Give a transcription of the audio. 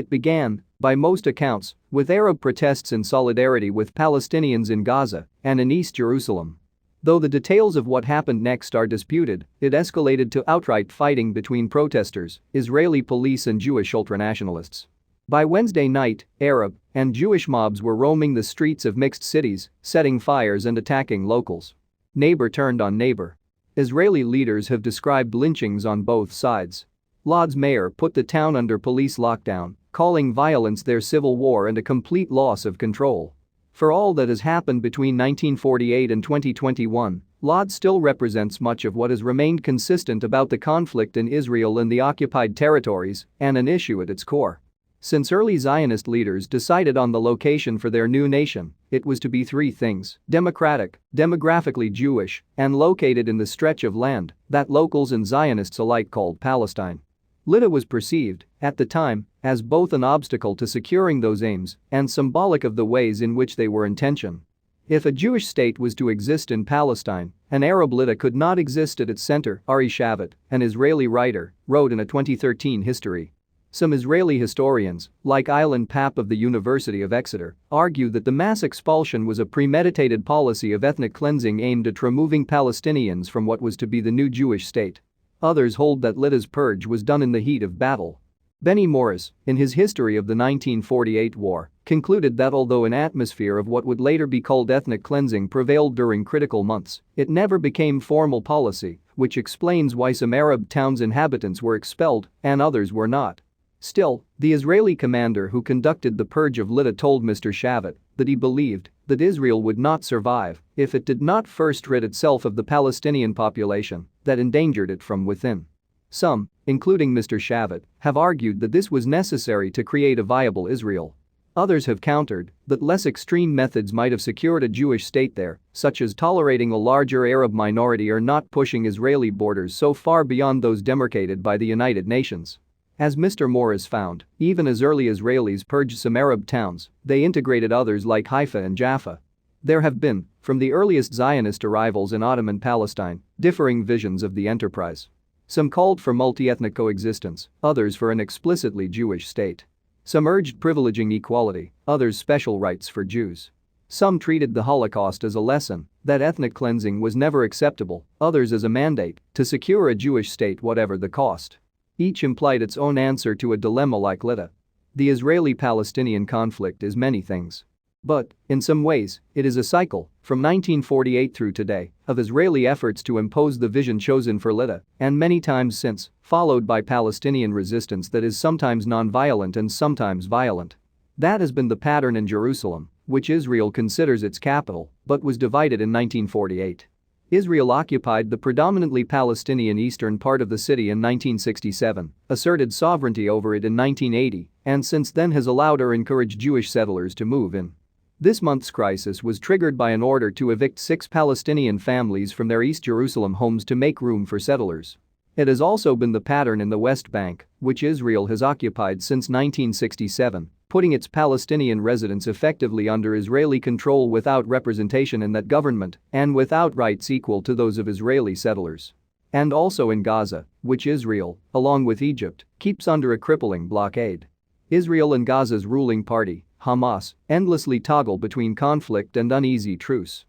It began, by most accounts, with Arab protests in solidarity with Palestinians in Gaza and in East Jerusalem. Though the details of what happened next are disputed, it escalated to outright fighting between protesters, Israeli police and Jewish ultranationalists. By Wednesday night, Arab and Jewish mobs were roaming the streets of mixed cities, setting fires and attacking locals. Neighbor turned on neighbor. Israeli leaders have described lynchings on both sides. Lod's mayor put the town under police lockdown, calling violence their civil war and a complete loss of control. For all that has happened between 1948 and 2021, Lod still represents much of what has remained consistent about the conflict in Israel and the occupied territories and an issue at its core. Since early Zionist leaders decided on the location for their new nation, it was to be three things: democratic, demographically Jewish, and located in the stretch of land that locals and Zionists alike called Palestine. Lydda was perceived, at the time, as both an obstacle to securing those aims and symbolic of the ways in which they were intention. If a Jewish state was to exist in Palestine, an Arab Lydda could not exist at its center, Ari Shavit, an Israeli writer, wrote in a 2013 history. Some Israeli historians, like Ilan Pappé of the University of Exeter, argue that the mass expulsion was a premeditated policy of ethnic cleansing aimed at removing Palestinians from what was to be the new Jewish state. Others hold that Lydda's purge was done in the heat of battle. Benny Morris, in his History of the 1948 War, concluded that although an atmosphere of what would later be called ethnic cleansing prevailed during critical months, it never became formal policy, which explains why some Arab towns' inhabitants were expelled and others were not. Still, the Israeli commander who conducted the purge of Lydda told Mr. Shavit that he believed that Israel would not survive if it did not first rid itself of the Palestinian population that endangered it from within. Some, including Mr. Shavit, have argued that this was necessary to create a viable Israel. Others have countered that less extreme methods might have secured a Jewish state there, such as tolerating a larger Arab minority or not pushing Israeli borders so far beyond those demarcated by the United Nations. As Mr. Morris found, even as early Israelis purged some Arab towns, they integrated others like Haifa and Jaffa. There have been, from the earliest Zionist arrivals in Ottoman Palestine, differing visions of the enterprise. Some called for multiethnic coexistence, others for an explicitly Jewish state. Some urged privileging equality, others special rights for Jews. Some treated the Holocaust as a lesson that ethnic cleansing was never acceptable, others as a mandate to secure a Jewish state whatever the cost. Each implied its own answer to a dilemma like Lydda. The Israeli-Palestinian conflict is many things. But, in some ways, it is a cycle, from 1948 through today, of Israeli efforts to impose the vision chosen for Lydda, and many times since, followed by Palestinian resistance that is sometimes nonviolent and sometimes violent. That has been the pattern in Jerusalem, which Israel considers its capital, but was divided in 1948. Israel occupied the predominantly Palestinian eastern part of the city in 1967, asserted sovereignty over it in 1980, and since then has allowed or encouraged Jewish settlers to move in. This month's crisis was triggered by an order to evict 6 Palestinian families from their East Jerusalem homes to make room for settlers. It has also been the pattern in the West Bank, which Israel has occupied since 1967, putting its Palestinian residents effectively under Israeli control without representation in that government and without rights equal to those of Israeli settlers. And also in Gaza, which Israel, along with Egypt, keeps under a crippling blockade. Israel and Gaza's ruling party, Hamas, endlessly toggle between conflict and uneasy truce.